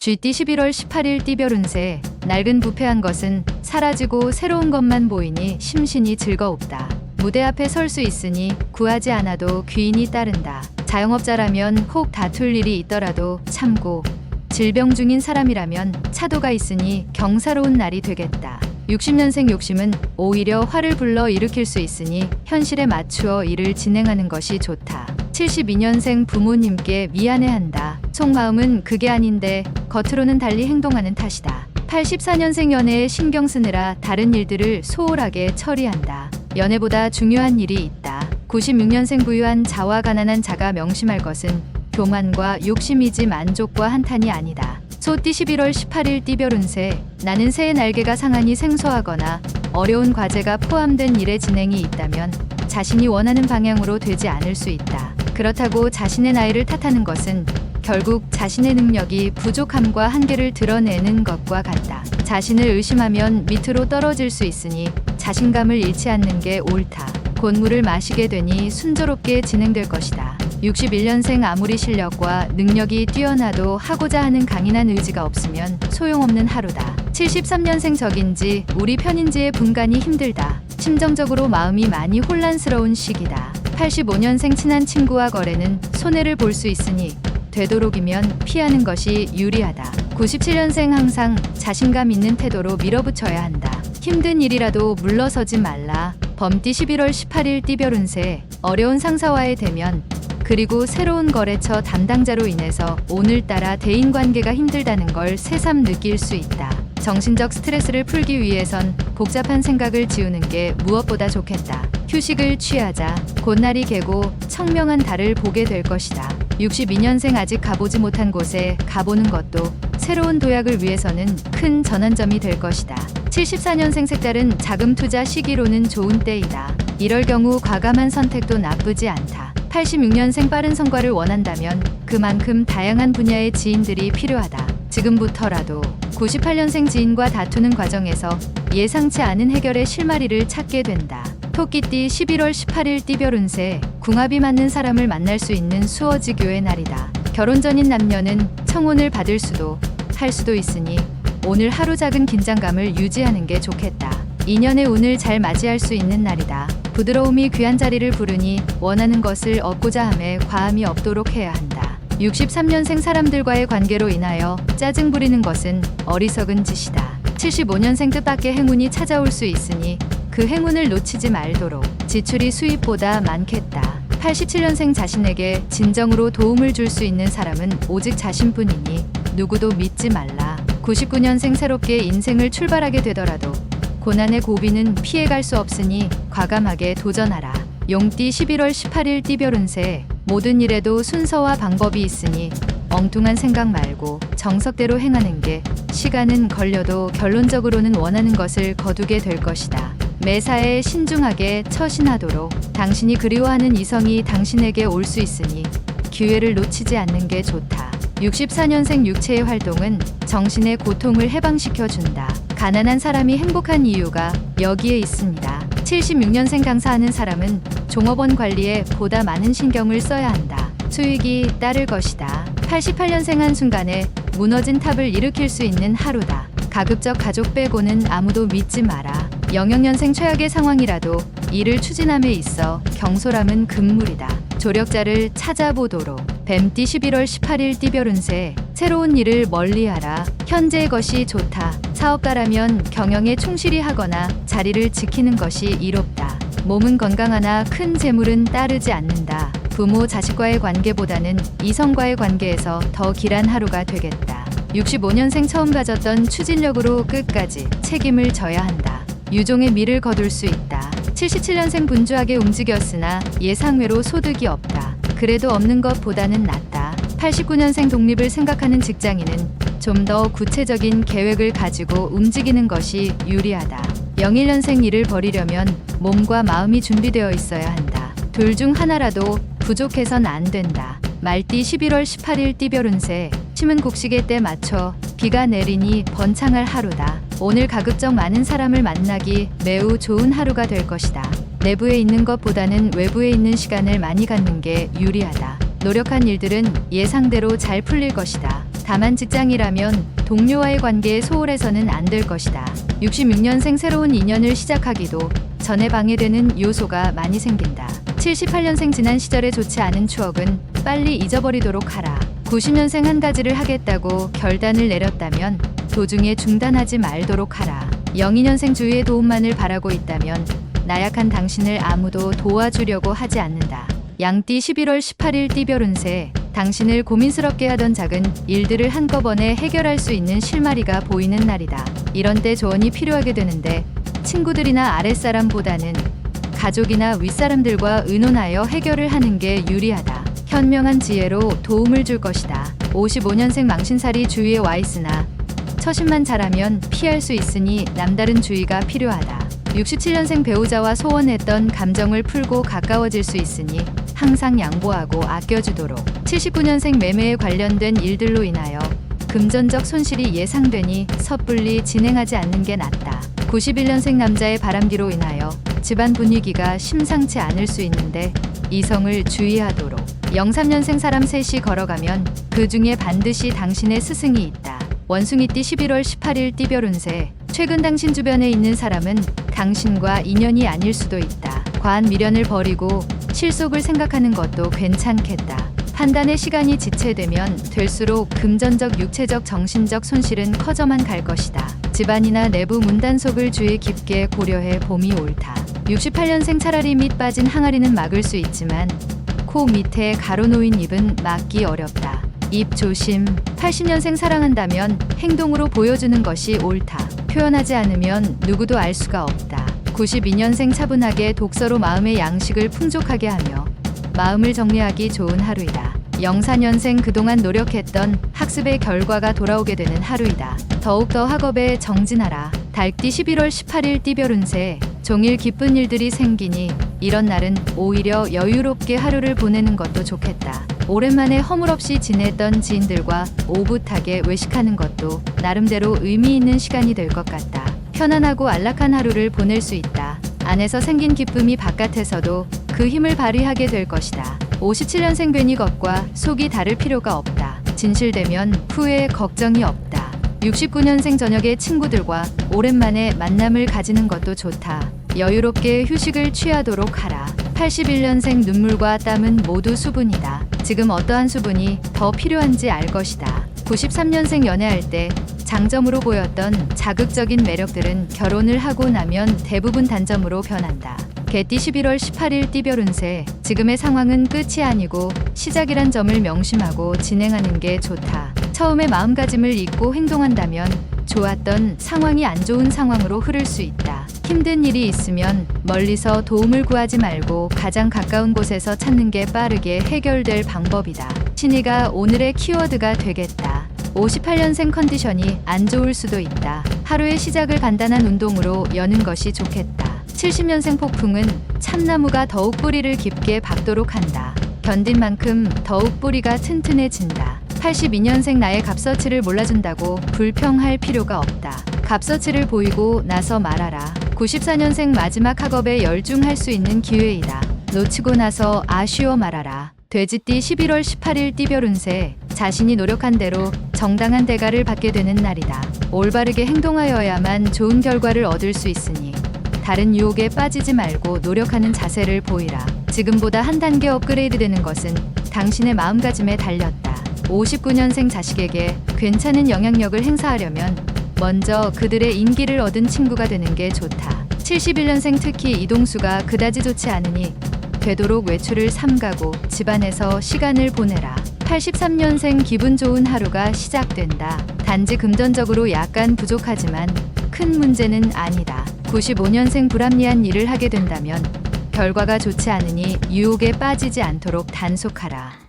GT 11월 18일 띠별 운세. 낡은 부패한 것은 사라지고 새로운 것만 보이니 심신이 즐거웁다. 무대 앞에 설 수 있으니 구하지 않아도 귀인이 따른다. 자영업자라면 혹 다툴 일이 있더라도 참고, 질병 중인 사람이라면 차도가 있으니 경사로운 날이 되겠다. 60년생 욕심은 오히려 화를 불러 일으킬 수 있으니 현실에 맞추어 일을 진행하는 것이 좋다. 72년생 부모님께 미안해한다. 속마음은 그게 아닌데 겉으로는 달리 행동하는 탓이다. 84년생 연애에 신경 쓰느라 다른 일들을 소홀하게 처리한다. 연애보다 중요한 일이 있다. 96년생 부유한 자와 가난한 자가 명심할 것은 교만과 욕심이지 만족과 한탄이 아니다. 소띠 11월 18일 띠별 운세. 나는 새의 날개가 상한이 생소하거나 어려운 과제가 포함된 일의 진행이 있다면 자신이 원하는 방향으로 되지 않을 수 있다. 그렇다고 자신의 나이를 탓하는 것은 결국 자신의 능력이 부족함과 한계를 드러내는 것과 같다. 자신을 의심하면 밑으로 떨어질 수 있으니 자신감을 잃지 않는 게 옳다. 곧 물을 마시게 되니 순조롭게 진행될 것이다. 61년생 아무리 실력과 능력이 뛰어나도 하고자 하는 강인한 의지가 없으면 소용없는 하루다. 73년생 적인지 우리 편인지의 분간이 힘들다. 심정적으로 마음이 많이 혼란스러운 시기다. 85년생 친한 친구와 거래는 손해를 볼 수 있으니 되도록이면 피하는 것이 유리하다. 97년생 항상 자신감 있는 태도로 밀어붙여야 한다. 힘든 일이라도 물러서지 말라. 범띠 11월 18일 띠별 운세. 어려운 상사와의 대면 그리고 새로운 거래처 담당자로 인해서 오늘따라 대인관계가 힘들다는 걸 새삼 느낄 수 있다. 정신적 스트레스를 풀기 위해선 복잡한 생각을 지우는 게 무엇보다 좋겠다. 휴식을 취하자. 곧 날이 개고 청명한 달을 보게 될 것이다. 62년생 아직 가보지 못한 곳에 가보는 것도 새로운 도약을 위해서는 큰 전환점이 될 것이다. 74년생 색다른 자금 투자 시기로는 좋은 때이다. 이럴 경우 과감한 선택도 나쁘지 않다. 86년생 빠른 성과를 원한다면 그만큼 다양한 분야의 지인들이 필요하다. 지금부터라도 98년생 지인과 다투는 과정에서 예상치 않은 해결의 실마리를 찾게 된다. 토끼띠 11월 18일 띠별 운세. 궁합이 맞는 사람을 만날 수 있는 수어지교의 날이다. 결혼 전인 남녀는 청혼을 받을 수도 할 수도 있으니 오늘 하루 작은 긴장감을 유지하는 게 좋겠다. 인연의 운을 잘 맞이할 수 있는 날이다. 부드러움이 귀한 자리를 부르니 원하는 것을 얻고자 함에 과함이 없도록 해야 한다. 63년생 사람들과의 관계로 인하여 짜증 부리는 것은 어리석은 짓이다. 75년생 뜻밖의 행운이 찾아올 수 있으니 그 행운을 놓치지 말도록. 지출이 수입보다 많겠다. 87년생 자신에게 진정으로 도움을 줄 수 있는 사람은 오직 자신뿐이니 누구도 믿지 말라. 99년생 새롭게 인생을 출발하게 되더라도 고난의 고비는 피해갈 수 없으니 과감하게 도전하라. 용띠 11월 18일 띠별 운세. 모든 일에도 순서와 방법이 있으니 엉뚱한 생각 말고 정석대로 행하는 게 시간은 걸려도 결론적으로는 원하는 것을 거두게 될 것이다. 매사에 신중하게 처신하도록. 당신이 그리워하는 이성이 당신에게 올 수 있으니 기회를 놓치지 않는 게 좋다. 64년생 육체의 활동은 정신의 고통을 해방시켜준다. 가난한 사람이 행복한 이유가 여기에 있습니다. 76년생 강사하는 사람은 종업원 관리에 보다 많은 신경을 써야 한다. 수익이 따를 것이다. 88년생 한순간에 무너진 탑을 일으킬 수 있는 하루다. 가급적 가족 빼고는 아무도 믿지 마라. 영영년생 최악의 상황이라도 일을 추진함에 있어 경솔함은 금물이다. 조력자를 찾아보도록. 뱀띠 11월 18일 띠별 운세. 새로운 일을 멀리하라. 현재의 것이 좋다. 사업가라면 경영에 충실히 하거나 자리를 지키는 것이 이롭다. 몸은 건강하나 큰 재물은 따르지 않는다. 부모 자식과의 관계보다는 이성과의 관계에서 더 길한 하루가 되겠다. 65년생 처음 가졌던 추진력으로 끝까지 책임을 져야 한다. 유종의 미를 거둘 수 있다. 77년생 분주하게 움직였으나 예상외로 소득이 없다. 그래도 없는 것보다는 낫다. 89년생 독립을 생각하는 직장인은 좀 더 구체적인 계획을 가지고 움직이는 것이 유리하다. 01년생 일을 벌이려면 몸과 마음이 준비되어 있어야 한다. 둘 중 하나라도 부족해선 안 된다. 말띠 11월 18일 띠별 운세. 심은 곡식의 때 맞춰 비가 내리니 번창할 하루다. 오늘 가급적 많은 사람을 만나기 매우 좋은 하루가 될 것이다. 내부에 있는 것보다는 외부에 있는 시간을 많이 갖는 게 유리하다. 노력한 일들은 예상대로 잘 풀릴 것이다. 다만 직장이라면 동료와의 관계에 소홀해서는 안 될 것이다. 66년생 새로운 인연을 시작하기도 전에 방해되는 요소가 많이 생긴다. 78년생 지난 시절의 좋지 않은 추억은 빨리 잊어버리도록 하라. 90년생 한 가지를 하겠다고 결단을 내렸다면 도중에 중단하지 말도록 하라. 02년생 주위의 도움만을 바라고 있다면 나약한 당신을 아무도 도와주려고 하지 않는다. 양띠 11월 18일 띠별 운세. 당신을 고민스럽게 하던 작은 일들을 한꺼번에 해결할 수 있는 실마리가 보이는 날이다. 이런 때 조언이 필요하게 되는데 친구들이나 아랫사람보다는 가족이나 윗사람들과 의논하여 해결을 하는 게 유리하다. 현명한 지혜로 도움을 줄 것이다. 55년생 망신살이 주위에 와 있으나 처신만 잘하면 피할 수 있으니 남다른 주의가 필요하다. 67년생 배우자와 소원했던 감정을 풀고 가까워질 수 있으니 항상 양보하고 아껴주도록. 79년생 매매에 관련된 일들로 인하여 금전적 손실이 예상되니 섣불리 진행하지 않는 게 낫다. 91년생 남자의 바람기로 인하여 집안 분위기가 심상치 않을 수 있는데 이성을 주의하도록. 03년생 사람 셋이 걸어가면 그 중에 반드시 당신의 스승이 있다. 원숭이띠 11월 18일 띠별 운세. 최근 당신 주변에 있는 사람은 당신과 인연이 아닐 수도 있다. 과한 미련을 버리고 실속을 생각하는 것도 괜찮겠다. 판단의 시간이 지체되면 될수록 금전적, 육체적, 정신적 손실은 커져만 갈 것이다. 집안이나 내부 문단속을 주의 깊게 고려해 봄이 옳다. 68년생 차라리 밑 빠진 항아리는 막을 수 있지만 코 밑에 가로놓인 입은 막기 어렵다. 입 조심. 80년생 사랑한다면 행동으로 보여주는 것이 옳다. 표현하지 않으면 누구도 알 수가 없다. 92년생 차분하게 독서로 마음의 양식을 풍족하게 하며 마음을 정리하기 좋은 하루이다. 04년생 그동안 노력했던 학습의 결과가 돌아오게 되는 하루이다. 더욱더 학업에 정진하라. 달띠 11월 18일 띠별 운세. 종일 기쁜 일들이 생기니 이런 날은 오히려 여유롭게 하루를 보내는 것도 좋겠다. 오랜만에 허물없이 지냈던 지인들과 오붓하게 외식하는 것도 나름대로 의미 있는 시간이 될 것 같다. 편안하고 안락한 하루를 보낼 수 있다. 안에서 생긴 기쁨이 바깥에서도 그 힘을 발휘하게 될 것이다. 57년생 괜히 겉과 속이 다를 필요가 없다. 진실되면 후회에 걱정이 없다. 69년생 저녁에 친구들과 오랜만에 만남을 가지는 것도 좋다. 여유롭게 휴식을 취하도록 하라. 81년생 눈물과 땀은 모두 수분이다. 지금 어떠한 수분이 더 필요한지 알 것이다. 93년생 연애할 때 장점으로 보였던 자극적인 매력들은 결혼을 하고 나면 대부분 단점으로 변한다. 개띠 11월 18일 띠별 운세. 지금의 상황은 끝이 아니고 시작이란 점을 명심하고 진행하는 게 좋다. 처음에 마음가짐을 잊고 행동한다면 좋았던 상황이 안 좋은 상황으로 흐를 수 있다. 힘든 일이 있으면 멀리서 도움을 구하지 말고 가장 가까운 곳에서 찾는 게 빠르게 해결될 방법이다. 신의가 오늘의 키워드가 되겠다. 58년생 컨디션이 안 좋을 수도 있다. 하루의 시작을 간단한 운동으로 여는 것이 좋겠다. 70년생 폭풍은 참나무가 더욱 뿌리를 깊게 박도록 한다. 견딘 만큼 더욱 뿌리가 튼튼해진다. 82년생 나의 값어치를 몰라준다고 불평할 필요가 없다. 값어치를 보이고 나서 말하라. 94년생 마지막 학업에 열중할 수 있는 기회이다. 놓치고 나서 아쉬워 말아라. 돼지띠 11월 18일 띠별 운세. 자신이 노력한 대로 정당한 대가를 받게 되는 날이다. 올바르게 행동하여야만 좋은 결과를 얻을 수 있으니 다른 유혹에 빠지지 말고 노력하는 자세를 보이라. 지금보다 한 단계 업그레이드 되는 것은 당신의 마음가짐에 달렸다. 59년생 자식에게 괜찮은 영향력을 행사하려면 먼저 그들의 인기를 얻은 친구가 되는 게 좋다. 71년생 특히 이동수가 그다지 좋지 않으니 되도록 외출을 삼가고 집안에서 시간을 보내라. 83년생 기분 좋은 하루가 시작된다. 단지 금전적으로 약간 부족하지만 큰 문제는 아니다. 95년생 불합리한 일을 하게 된다면 결과가 좋지 않으니 유혹에 빠지지 않도록 단속하라.